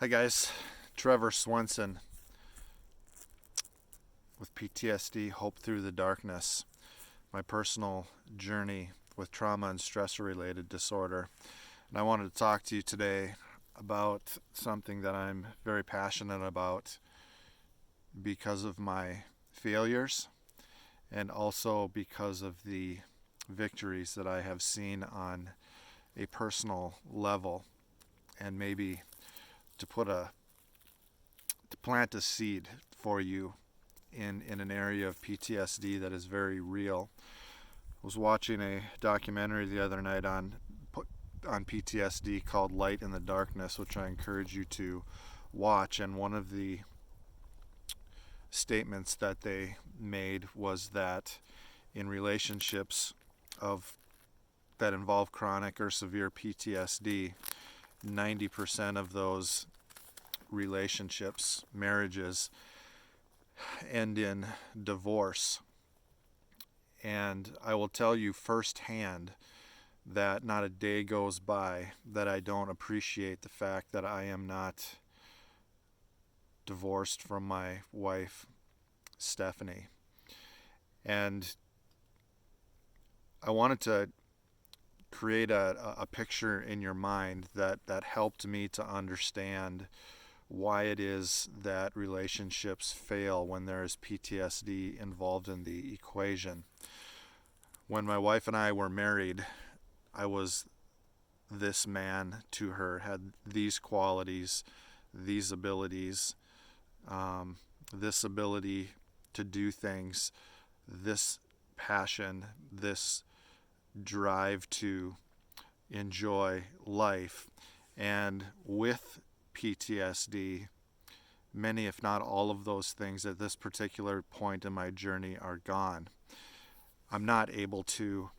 Hi guys, Trevor Swenson with PTSD, Hope Through the Darkness, my personal journey with trauma and stressor-related disorder. And I wanted to talk to you today about something that I'm very passionate about because of my failures and also because of the victories that I have seen on a personal level, and maybe to plant a seed for you in an area of PTSD that is very real. I was watching a documentary the other night on PTSD called Light in the Darkness, which I encourage you to watch, and one of the statements that they made was that in relationships of that involve chronic or severe PTSD, 90% of those relationships, marriages, end in divorce. And I will tell you firsthand that not a day goes by that I don't appreciate the fact that I am not divorced from my wife, Stephanie. And I wanted to create a picture in your mind that helped me to understand why it is that relationships fail when there is PTSD involved in the equation. When my wife and I were married, I was this man to her, had these qualities, these abilities, this ability to do things, this passion, this drive to enjoy life. And with PTSD, many, if not all of those things at this particular point in my journey are gone. I'm not able to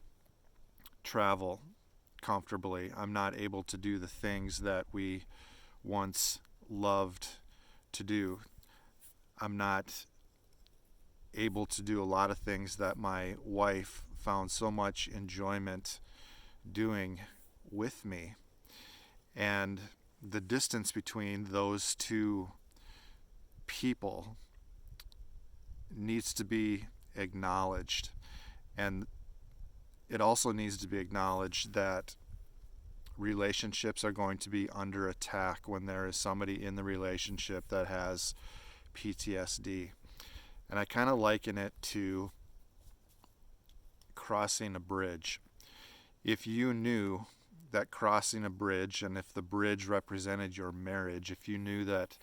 travel comfortably. I'm not able to do the things that we once loved to do. I'm not able to do a lot of things that my wife found so much enjoyment doing with me. And the distance between those two people needs to be acknowledged. And it also needs to be acknowledged that relationships are going to be under attack when there is somebody in the relationship that has PTSD. And I kind of liken it to crossing a bridge. If you knew that crossing a bridge, and if the bridge represented your marriage, if you knew that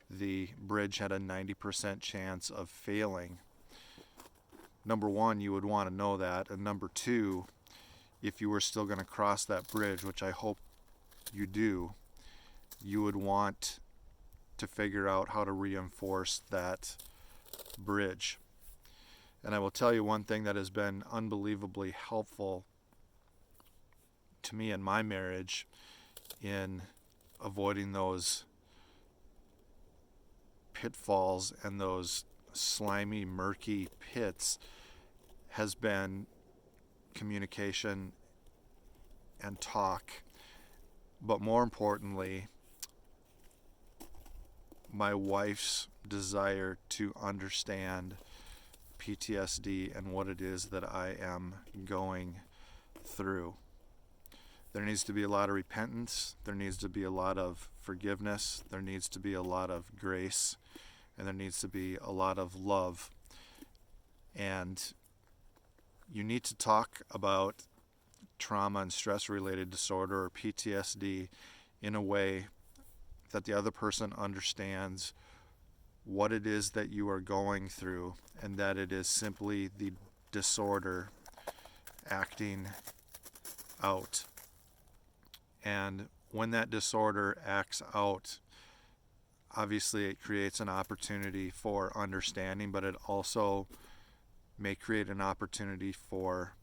the bridge had a 90% chance of failing, number one, you would want to know that, and number two, if you were still going to cross that bridge, which I hope you do, you would want to figure out how to reinforce that bridge. And I will tell you one thing that has been unbelievably helpful to me in my marriage in avoiding those pitfalls and those slimy, murky pits has been communication and talk. But more importantly, my wife's desire to understand PTSD and what it is that I am going through. There needs to be a lot of repentance. There needs to be a lot of forgiveness. There needs to be a lot of grace. And there needs to be a lot of love. And you need to talk about trauma and stress-related disorder, or PTSD, in a way that the other person understands what it is that you are going through, and that it is simply the disorder acting out. And when that disorder acts out, obviously it creates an opportunity for understanding, but it also may create an opportunity for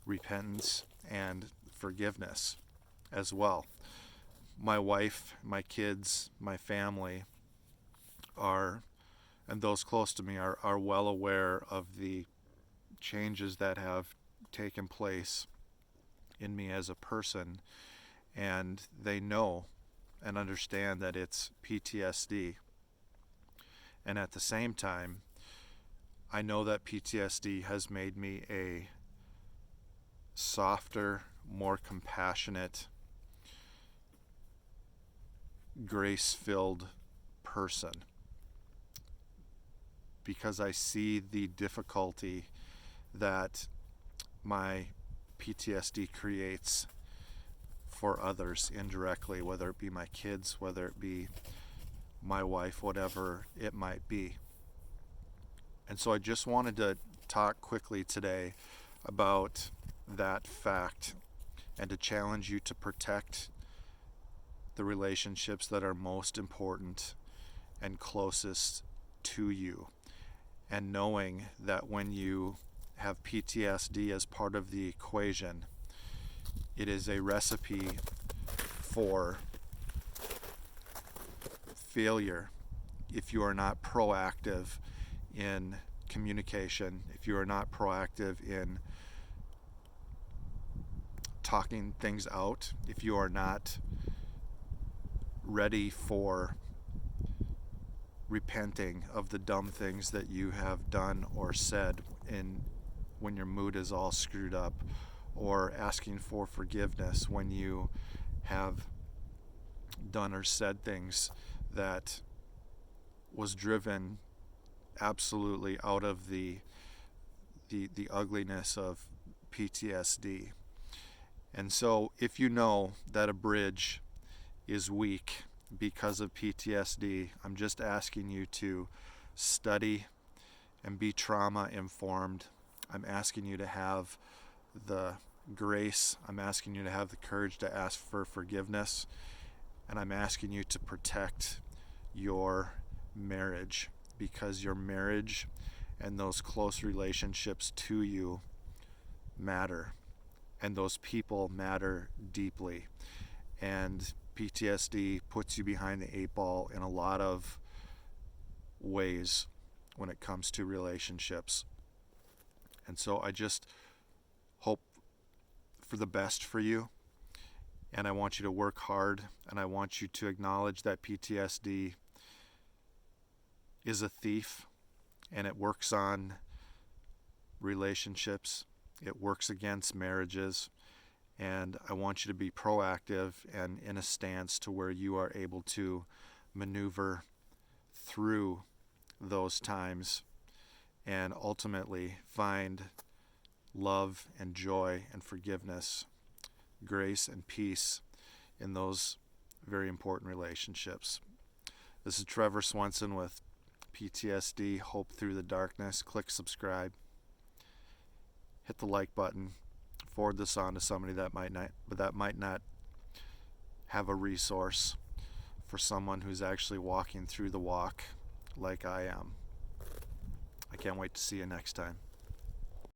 repentance and forgiveness as well. My wife, my kids, my family and those close to me are well aware of the changes that have taken place in me as a person, and they know and understand that it's PTSD. And at the same time, I know that PTSD has made me a softer, more compassionate, grace-filled person, because I see the difficulty that my PTSD creates for others indirectly, whether it be my kids, whether it be my wife, whatever it might be. And so I just wanted to talk quickly today about that fact and to challenge you to protect the relationships that are most important and closest to you. And knowing that when you have PTSD as part of the equation, it is a recipe for failure if you are not proactive in communication, if you are not proactive in talking things out, if you are not ready for repenting of the dumb things that you have done or said when your mood is all screwed up, or asking for forgiveness when you have done or said things that was driven absolutely out of the ugliness of PTSD. And so if you know that a bridge is weak because of PTSD, I'm just asking you to study and be trauma informed. I'm asking you to have the grace. I'm asking you to have the courage to ask for forgiveness. And I'm asking you to protect your marriage, because your marriage and those close relationships to you matter. And those people matter deeply. And PTSD puts you behind the eight ball in a lot of ways when it comes to relationships. And so I just hope for the best for you. And I want you to work hard, and I want you to acknowledge that PTSD is a thief, and it works on relationships. It works against marriages. And I want you to be proactive and in a stance to where you are able to maneuver through those times and ultimately find love and joy and forgiveness, grace and peace in those very important relationships. This is Trevor Swenson with PTSD, Hope Through the Darkness. Click subscribe. Hit the like button. Forward this on to somebody that might not have a resource for someone who's actually walking through the walk like I am. I can't wait to see you next time.